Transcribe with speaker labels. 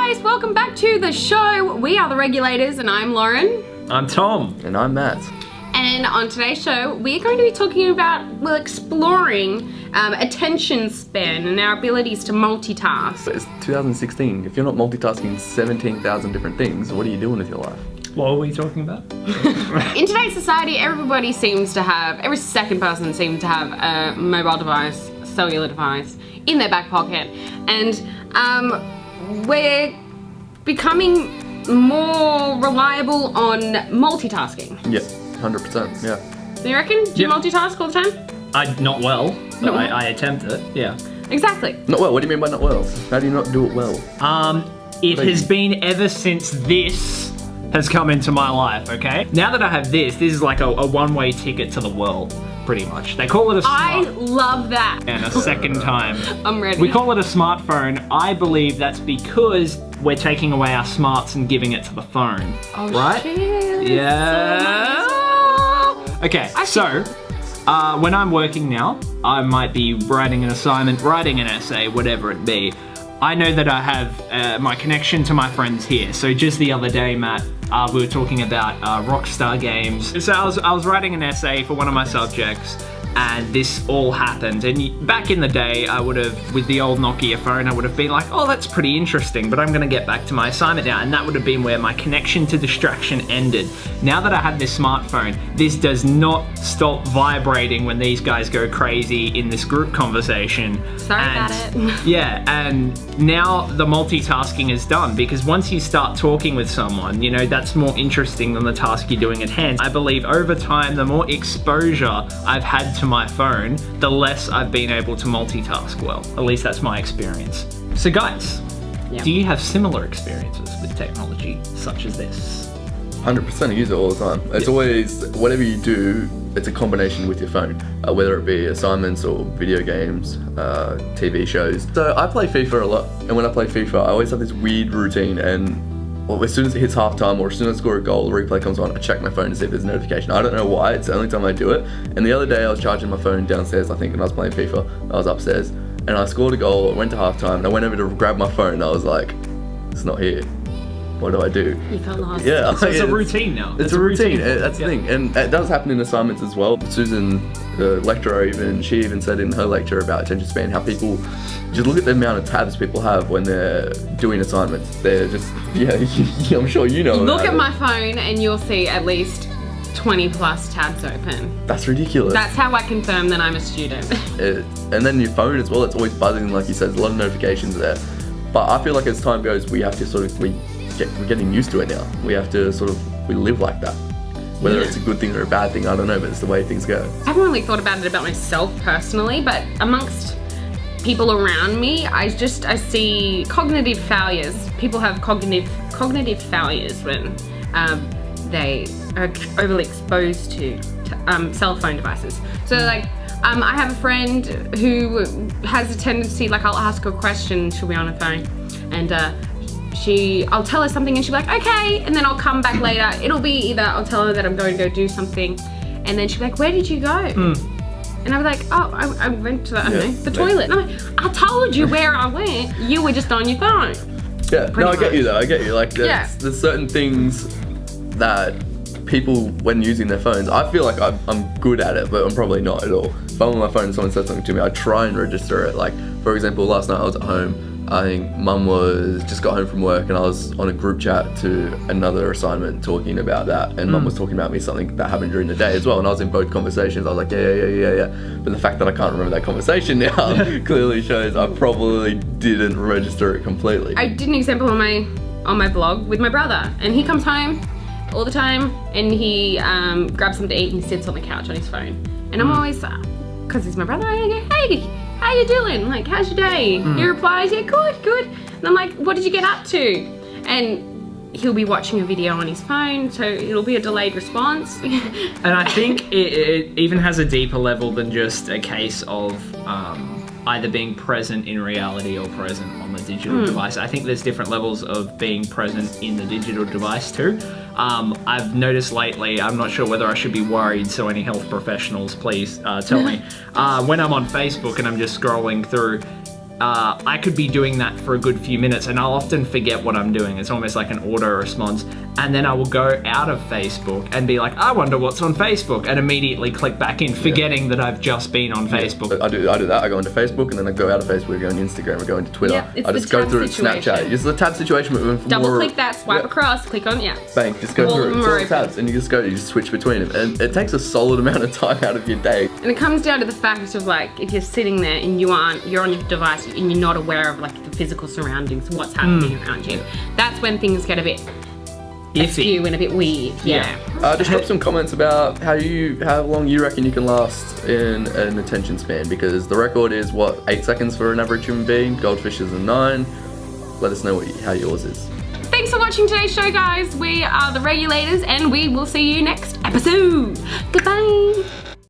Speaker 1: guys, welcome back to the show. We are the Regulators and I'm Lauren.
Speaker 2: I'm Tom.
Speaker 3: And I'm Matt.
Speaker 1: And on today's show, we're going to be talking about, exploring attention span and our abilities to multitask.
Speaker 3: It's 2016. If you're not multitasking 17,000 different things, what are you doing with your life?
Speaker 2: What are we talking about?
Speaker 1: In today's society, every second person seems to have a mobile device, a cellular device in their back pocket. And we're becoming more reliable on multitasking.
Speaker 3: Yeah, 100%, yeah.
Speaker 1: So you reckon? Do you multitask all the time?
Speaker 2: Not well, but I attempt it, yeah.
Speaker 1: Exactly.
Speaker 3: Not well, what do you mean by not well? How do you not do it well?
Speaker 2: It has been ever since this has come into my life, okay? Now that I have this is like a one-way ticket to the world, pretty much. They call it a
Speaker 1: I love that.
Speaker 2: And a second time.
Speaker 1: I'm ready.
Speaker 2: We call it a smartphone. I believe that's because we're taking away our smarts and giving it to the phone.
Speaker 1: Oh,
Speaker 2: right?
Speaker 1: Shit.
Speaker 2: Yeah. Okay, so when I'm working now, I might be writing an assignment, writing an essay, whatever it be. I know that I have my connection to my friends here. So just the other day, Matt, we were talking about Rockstar games. So I was writing an essay for one of my subjects, and this all happened. And back in the day, I would have, with the old Nokia phone, I would have been like, oh, that's pretty interesting, but I'm gonna get back to my assignment now. And that would have been where my connection to distraction ended. Now that I have this smartphone, this does not stop vibrating when these guys go crazy in this group conversation.
Speaker 1: Sorry about it.
Speaker 2: Yeah, and now the multitasking is done, because once you start talking with someone, you know, that's more interesting than the task you're doing at hand. I believe over time, the more exposure I've had to my phone, the less I've been able to multitask well. At least that's my experience. So guys, do you have similar experiences with technology such as this?
Speaker 3: 100%, I use it all the time. It's always, whatever you do, it's a combination with your phone, whether it be assignments or video games, TV shows. So I play FIFA a lot, and when I play FIFA, I always have this weird routine, and as soon as it hits halftime or as soon as I score a goal, the replay comes on, I check my phone to see if there's a notification. I don't know why, it's the only time I do it. And the other day I was charging my phone downstairs, I think, and I was playing FIFA. I was upstairs, and I scored a goal, I went to halftime, and I went over to grab my phone, and I was like, it's not here. What do I do?
Speaker 1: You felt lost.
Speaker 3: Yeah.
Speaker 2: So it's a routine now.
Speaker 3: It's a routine. That's the thing. And it does happen in assignments as well. Susan, the lecturer, she even said in her lecture about attention span, how people just look at the amount of tabs people have when they're doing assignments. They're just, I'm sure you know.
Speaker 1: Look at my phone and you'll see at least 20 plus tabs open.
Speaker 3: That's ridiculous.
Speaker 1: That's how I confirm that I'm a student.
Speaker 3: And then your phone as well, it's always buzzing, like you said, there's a lot of notifications there. But I feel like as time goes, we have to we're getting used to it now. We have to we live like that. Whether it's a good thing or a bad thing, I don't know, but it's the way things go.
Speaker 1: I haven't really thought about it about myself personally, but amongst people around me, I see cognitive failures. People have cognitive failures when they are overly exposed to cell phone devices. So like, I have a friend who has a tendency, like I'll ask her a question, she'll be on her phone, and I'll tell her something and she'll be like, okay, and then I'll come back later. It'll be either I'll tell her that I'm going to go do something, and then she'll be like, where did you go? And I'll be like, oh, I went to the toilet. And I'm like, I told you where I went. You were just on your phone.
Speaker 3: Yeah, no, I get you though, I get you. Like, there's certain things that people, when using their phones, I feel like I'm good at it, but I'm probably not at all. If I'm on my phone and someone says something to me, I try and register it. Like, for example, last night I was at home. I think Mum just got home from work, and I was on a group chat to another assignment talking about that, and Mum was talking about me something that happened during the day as well, and I was in both conversations. I was like, yeah. But the fact that I can't remember that conversation now clearly shows I probably didn't register it completely.
Speaker 1: I did an example on my blog with my brother, and he comes home all the time, and he grabs something to eat and he sits on the couch on his phone, and I'm always, because he's my brother, I go, hey, how you doing? Like, how's your day? He replies, yeah, good. And I'm like, what did you get up to? And he'll be watching a video on his phone, so it'll be a delayed response.
Speaker 2: And I think it even has a deeper level than just a case of either being present in reality or present on the digital device. I think there's different levels of being present in the digital device too. I've noticed lately, I'm not sure whether I should be worried, so any health professionals, please tell me. When I'm on Facebook and I'm just scrolling through, I could be doing that for a good few minutes and I'll often forget what I'm doing. It's almost like an auto response. And then I will go out of Facebook and be like, I wonder what's on Facebook, and immediately click back in, forgetting that I've just been on Facebook.
Speaker 3: I do that. I go into Facebook and then I go out of Facebook, I go into Instagram, I go into Twitter.
Speaker 1: Yeah, it's
Speaker 3: I just
Speaker 1: the
Speaker 3: go
Speaker 1: tab
Speaker 3: through
Speaker 1: situation.
Speaker 3: Snapchat. It's the tab situation, but with
Speaker 1: Double
Speaker 3: more,
Speaker 1: click that, swipe across, click on,
Speaker 3: bang, just go
Speaker 1: All of
Speaker 3: through
Speaker 1: them
Speaker 3: it. It's
Speaker 1: are
Speaker 3: all
Speaker 1: open.
Speaker 3: tabs, and you just switch between them, and it takes a solid amount of time out of your day.
Speaker 1: And it comes down to the fact of like, if you're sitting there and you're on your device and you're not aware of like the physical surroundings, what's happening around you, that's when things get a bit askew and a bit weird. Yeah.
Speaker 3: Just drop some comments about how long you reckon you can last in an attention span, because the record is 8 seconds for an average human being. Goldfishes are 9. Let us know how yours is.
Speaker 1: Thanks for watching today's show, guys. We are the Regulators, and we will see you next episode. Goodbye.